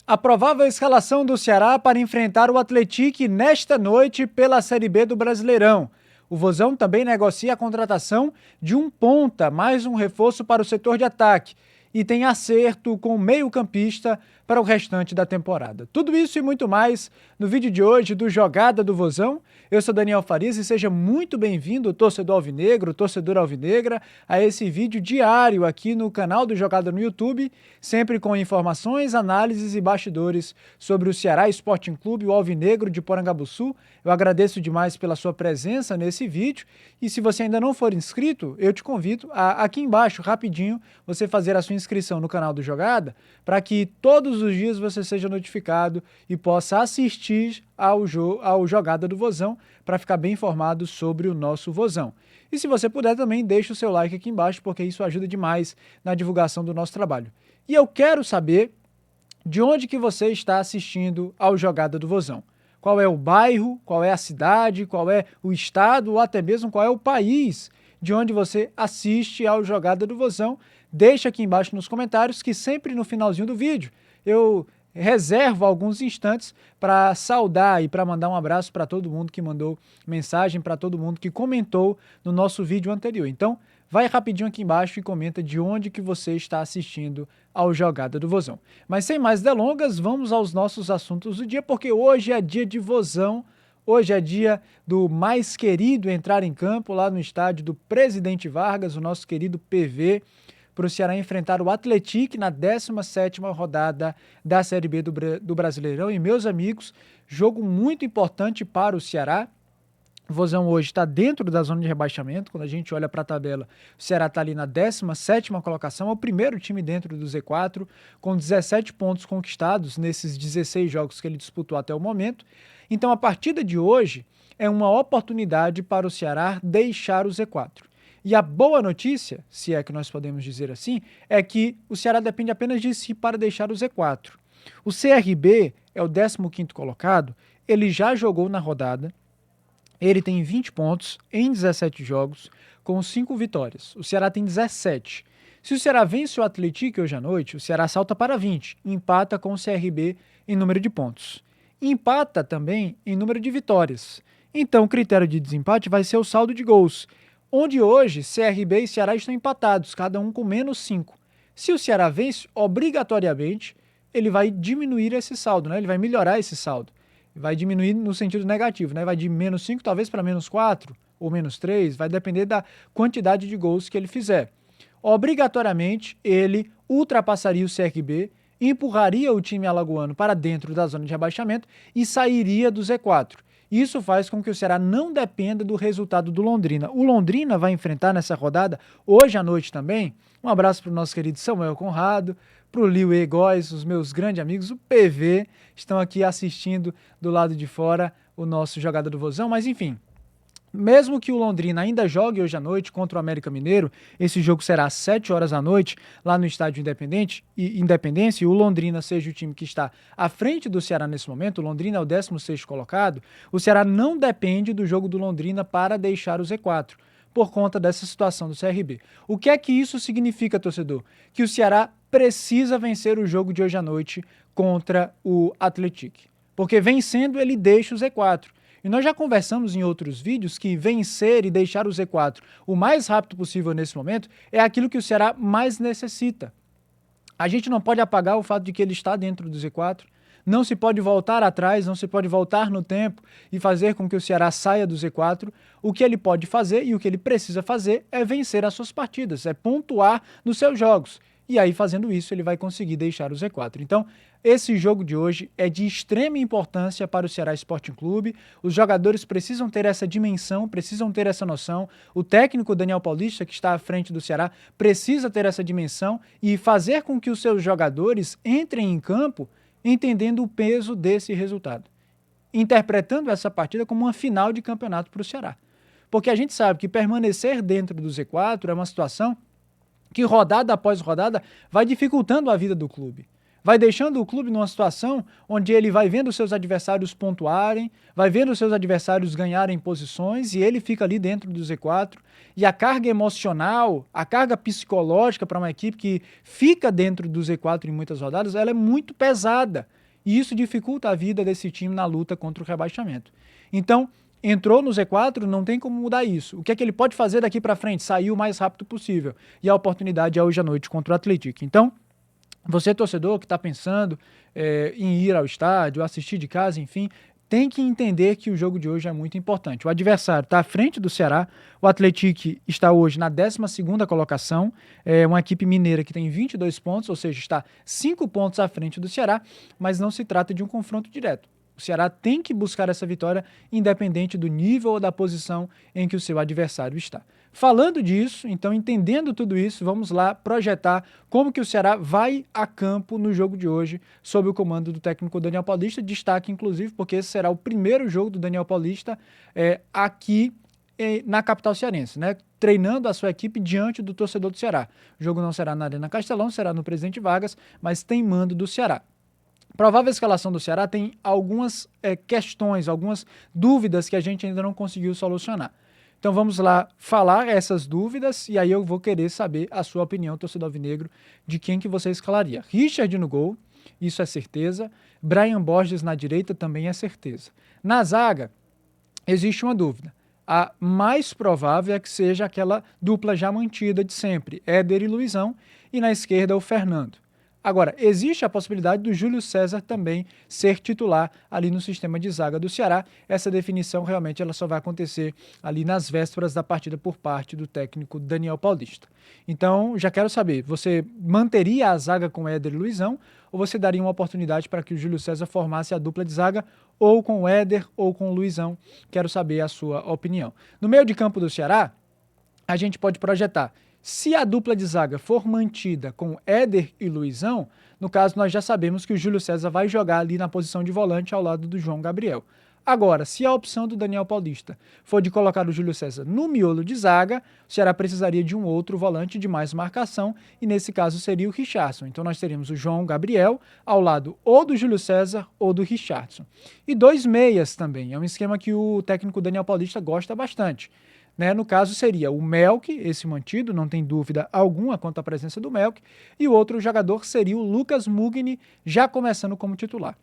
A provável escalação do Ceará para enfrentar o Atlético nesta noite pela Série B do Brasileirão. O Vozão também negocia a contratação de um ponta, mais um reforço para o setor de ataque, e tem acerto com o meio-campista para o restante da temporada. Tudo isso e muito mais no vídeo de hoje do Jogada do Vozão. Eu sou Daniel Farias e seja muito bem-vindo, torcedor alvinegro, torcedora alvinegra, a esse vídeo diário aqui no canal do Jogada no YouTube, sempre com informações, análises e bastidores sobre o Ceará Sporting Clube, o Alvinegro de Porangabuçu. Eu agradeço demais pela sua presença nesse vídeo e se você ainda não for inscrito, eu te convido a aqui embaixo, rapidinho, você fazer a sua inscrição no canal do Jogada, para que todos os dias você seja notificado e possa assistir ao Jogada do Vozão, para ficar bem informado sobre o nosso Vozão. E se você puder também, deixe o seu like aqui embaixo, porque isso ajuda demais na divulgação do nosso trabalho. E eu quero saber de onde que você está assistindo ao Jogada do Vozão. Qual é o bairro, qual é a cidade, qual é o estado ou até mesmo qual é o país de onde você assiste ao Jogada do Vozão. Deixa aqui embaixo nos comentários que sempre no finalzinho do vídeo eu reservo alguns instantes para saudar e para mandar um abraço para todo mundo que mandou mensagem, para todo mundo que comentou no nosso vídeo anterior. Então, vai rapidinho aqui embaixo e comenta de onde que você está assistindo ao Jogada do Vozão. Mas sem mais delongas, vamos aos nossos assuntos do dia, porque hoje é dia de Vozão. Hoje é dia do mais querido entrar em campo lá no estádio do Presidente Vargas, o nosso querido PV, para o Ceará enfrentar o Atlético na 17ª rodada da Série B do Brasileirão. E, meus amigos, jogo muito importante para o Ceará. O Vozão hoje está dentro da zona de rebaixamento. Quando a gente olha para a tabela, o Ceará está ali na 17ª colocação, é o primeiro time dentro do Z4, com 17 pontos conquistados nesses 16 jogos que ele disputou até o momento. Então, a partida de hoje é uma oportunidade para o Ceará deixar o Z4. E a boa notícia, se é que nós podemos dizer assim, é que o Ceará depende apenas de si para deixar o Z4. O CRB é o 15º colocado, ele já jogou na rodada, ele tem 20 pontos em 17 jogos, com 5 vitórias. O Ceará tem 17. Se o Ceará vence o Atlético hoje à noite, o Ceará salta para 20, empata com o CRB em número de pontos. Empata também em número de vitórias. Então o critério de desempate vai ser o saldo de gols, onde hoje CRB e Ceará estão empatados, cada um com menos 5. Se o Ceará vence, obrigatoriamente, ele vai diminuir esse saldo, né? Ele vai melhorar esse saldo. Vai diminuir no sentido negativo, né? Vai de menos 5 talvez para menos 4 ou menos 3, vai depender da quantidade de gols que ele fizer. Obrigatoriamente, ele ultrapassaria o CRB, empurraria o time alagoano para dentro da zona de rebaixamento e sairia do Z4. Isso faz com que o Ceará não dependa do resultado do Londrina. O Londrina vai enfrentar nessa rodada, hoje à noite também, um abraço para o nosso querido Samuel Conrado, para o Liu Góes, os meus grandes amigos, o PV, estão aqui assistindo do lado de fora o nosso Jogada do Vozão, mas enfim, mesmo que o Londrina ainda jogue hoje à noite contra o América Mineiro, esse jogo será às 7 horas da noite, lá no estádio Independência, e o Londrina seja o time que está à frente do Ceará nesse momento, o Londrina é o 16º colocado, o Ceará não depende do jogo do Londrina para deixar o Z4, por conta dessa situação do CRB. O que é que isso significa, torcedor? Que o Ceará precisa vencer o jogo de hoje à noite contra o Atlético, porque vencendo ele deixa o Z4. E nós já conversamos em outros vídeos que vencer e deixar o Z4 o mais rápido possível nesse momento é aquilo que o Ceará mais necessita. A gente não pode apagar o fato de que ele está dentro do Z4, não se pode voltar atrás, não se pode voltar no tempo e fazer com que o Ceará saia do Z4. O que ele pode fazer e o que ele precisa fazer é vencer as suas partidas, é pontuar nos seus jogos. E aí, fazendo isso, ele vai conseguir deixar o Z4. Então, esse jogo de hoje é de extrema importância para o Ceará Sporting Clube. Os jogadores precisam ter essa dimensão, precisam ter essa noção. O técnico Daniel Paulista, que está à frente do Ceará, precisa ter essa dimensão e fazer com que os seus jogadores entrem em campo entendendo o peso desse resultado, interpretando essa partida como uma final de campeonato para o Ceará. Porque a gente sabe que permanecer dentro do Z4 é uma situação que rodada após rodada vai dificultando a vida do clube, vai deixando o clube numa situação onde ele vai vendo seus adversários pontuarem, vai vendo seus adversários ganharem posições e ele fica ali dentro do Z4. E a carga emocional, a carga psicológica para uma equipe que fica dentro do Z4 em muitas rodadas, ela é muito pesada. E isso dificulta a vida desse time na luta contra o rebaixamento. Então, entrou no Z4, não tem como mudar isso. O que é que ele pode fazer daqui para frente? Sair o mais rápido possível. E a oportunidade é hoje à noite contra o Atlético. Então, você, torcedor, que está pensando em ir ao estádio, assistir de casa, enfim, tem que entender que o jogo de hoje é muito importante. O adversário está à frente do Ceará, o Atlético está hoje na 12ª colocação, é uma equipe mineira que tem 22 pontos, ou seja, está 5 pontos à frente do Ceará, mas não se trata de um confronto direto. O Ceará tem que buscar essa vitória independente do nível ou da posição em que o seu adversário está. Falando disso, então entendendo tudo isso, vamos lá projetar como que o Ceará vai a campo no jogo de hoje sob o comando do técnico Daniel Paulista. Destaque inclusive porque esse será o primeiro jogo do Daniel Paulista aqui na capital cearense, né? Treinando a sua equipe diante do torcedor do Ceará. O jogo não será na Arena Castelão, será no Presidente Vargas, mas tem mando do Ceará. Provável escalação do Ceará tem algumas questões, algumas dúvidas que a gente ainda não conseguiu solucionar. Então vamos lá falar essas dúvidas e aí eu vou querer saber a sua opinião, torcedor alvinegro, de quem que você escalaria. Richard no gol, isso é certeza. Brian Borges na direita também é certeza. Na zaga, existe uma dúvida. A mais provável é que seja aquela dupla já mantida de sempre, Éder e Luizão, e na esquerda o Fernando. Agora, existe a possibilidade do Júlio César também ser titular ali no sistema de zaga do Ceará. Essa definição realmente ela só vai acontecer ali nas vésperas da partida por parte do técnico Daniel Paulista. Então, já quero saber, você manteria a zaga com Éder e Luizão ou você daria uma oportunidade para que o Júlio César formasse a dupla de zaga ou com o Éder ou com o Luizão? Quero saber a sua opinião. No meio de campo do Ceará, a gente pode projetar. Se a dupla de zaga for mantida com Éder e Luizão, no caso nós já sabemos que o Júlio César vai jogar ali na posição de volante ao lado do João Gabriel. Agora, se a opção do Daniel Paulista for de colocar o Júlio César no miolo de zaga, o Ceará precisaria de um outro volante de mais marcação e nesse caso seria o Richardson. Então nós teríamos o João Gabriel ao lado ou do Júlio César ou do Richardson. E 2 meias também, é um esquema que o técnico Daniel Paulista gosta bastante. No caso seria o Melk, esse mantido, não tem dúvida alguma quanto à presença do Melk, e o outro jogador seria o Lucas Mugni, já começando como titular.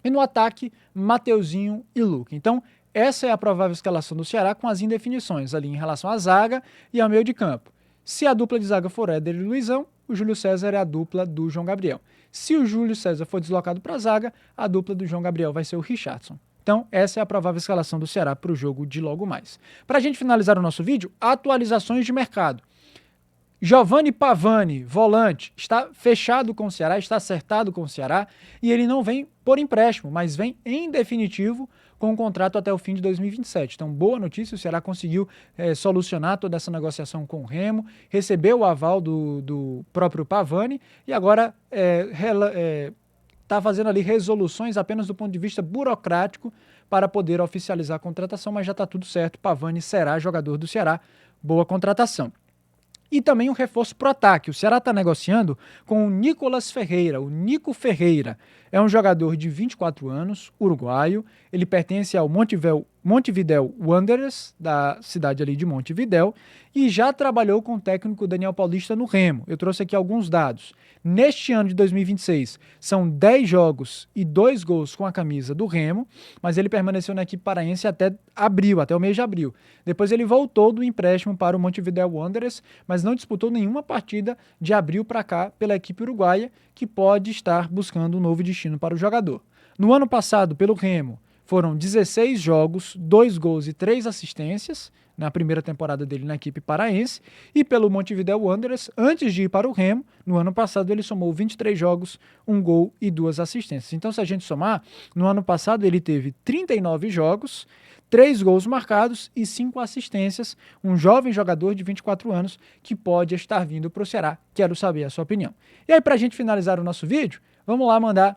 E no ataque, Mateuzinho e Luca. Então, essa é a provável escalação do Ceará com as indefinições ali em relação à zaga e ao meio de campo. Se a dupla de zaga for Éder e Luizão, o Júlio César é a dupla do João Gabriel. Se o Júlio César for deslocado para a zaga, a dupla do João Gabriel vai ser o Richardson. Então, essa é a provável escalação do Ceará para o jogo de logo mais. Para a gente finalizar o nosso vídeo, atualizações de mercado. Giovanni Pavani, volante, está fechado com o Ceará, está acertado com o Ceará e ele não vem por empréstimo, mas vem em definitivo com um contrato até o fim de 2027. Então, boa notícia, o Ceará conseguiu solucionar toda essa negociação com o Remo, recebeu o aval do próprio Pavani e agora está fazendo ali resoluções apenas do ponto de vista burocrático para poder oficializar a contratação, mas já está tudo certo, Pavani será jogador do Ceará, boa contratação. E também um reforço para o ataque, o Ceará está negociando com o Nicolas Ferreira, o Nico Ferreira, é um jogador de 24 anos, uruguaio, ele pertence ao Montevidéu Wanderers, da cidade ali de Montevidéu, e já trabalhou com o técnico Daniel Paulista no Remo. Eu trouxe aqui alguns dados. Neste ano de 2026, são 10 jogos e 2 gols com a camisa do Remo, mas ele permaneceu na equipe paraense até abril, até o mês de abril. Depois ele voltou do empréstimo para o Montevidéu Wanderers, mas não disputou nenhuma partida de abril para cá pela equipe uruguaia, que pode estar buscando um novo destino para o jogador. No ano passado, pelo Remo, foram 16 jogos, 2 gols e 3 assistências, na primeira temporada dele na equipe paraense, e pelo Montevidéu Wanderers, antes de ir para o Remo, no ano passado ele somou 23 jogos, 1 gol e 2 assistências. Então, se a gente somar, no ano passado ele teve 39 jogos, 3 gols marcados e 5 assistências, um jovem jogador de 24 anos que pode estar vindo para o Ceará. Quero saber a sua opinião. E aí, para a gente finalizar o nosso vídeo, vamos lá mandar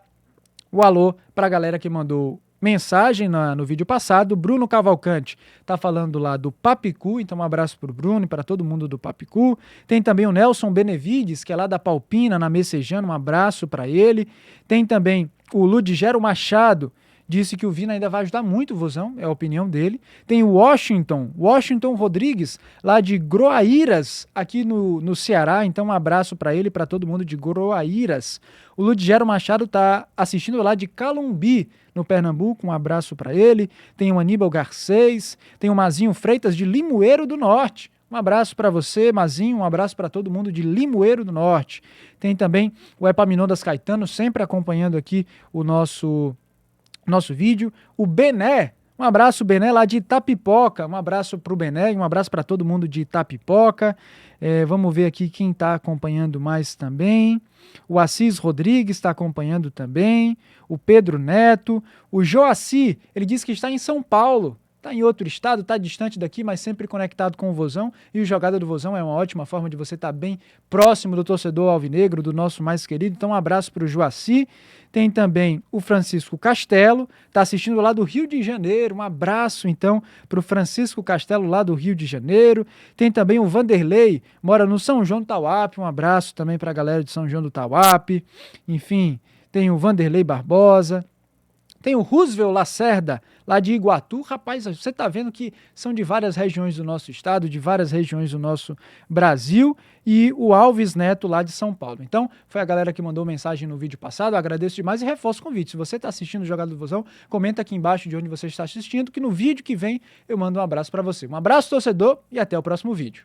o alô para a galera que mandou mensagem no vídeo passado. Bruno Cavalcante está falando lá do Papicu, então um abraço para o Bruno e para todo mundo do Papicu. Tem também o Nelson Benevides, que é lá da Palpina, na Messejana, um abraço para ele. Tem também o Ludigero Machado, disse que o Vina ainda vai ajudar muito o Vozão, é a opinião dele. Tem o Washington Rodrigues, lá de Groaíras, aqui no Ceará, então um abraço para ele e para todo mundo de Groaíras. O Ludigero Machado está assistindo lá de Calumbi, no Pernambuco, um abraço para ele. Tem o Aníbal Garcês, tem o Mazinho Freitas de Limoeiro do Norte. Um abraço para você, Mazinho, um abraço para todo mundo de Limoeiro do Norte. Tem também o Epaminondas Caetano, sempre acompanhando aqui o nosso vídeo. O Bené, um abraço, Bené, lá de Itapipoca. Um abraço para o Bené e um abraço para todo mundo de Itapipoca. Vamos ver aqui quem está acompanhando mais também. O Assis Rodrigues está acompanhando também. O Pedro Neto. O Joaci, ele disse que está em São Paulo. Está em outro estado, está distante daqui, mas sempre conectado com o Vozão. E o Jogada do Vozão é uma ótima forma de você estar bem próximo do torcedor alvinegro, do nosso mais querido. Então um abraço para o Joaci. Tem também o Francisco Castelo, está assistindo lá do Rio de Janeiro. Um abraço, então, para o Francisco Castelo, lá do Rio de Janeiro. Tem também o Vanderlei, mora no São João do Tauape. Um abraço também para a galera de São João do Tauape. Enfim, tem o Vanderlei Barbosa. Tem o Roosevelt Lacerda, lá de Iguatu. Rapaz, você está vendo que são de várias regiões do nosso estado, de várias regiões do nosso Brasil, e o Alves Neto, lá de São Paulo. Então, foi a galera que mandou mensagem no vídeo passado. Eu agradeço demais e reforço o convite. Se você está assistindo o Jogada do Vozão, comenta aqui embaixo de onde você está assistindo, que no vídeo que vem eu mando um abraço para você. Um abraço, torcedor, e até o próximo vídeo.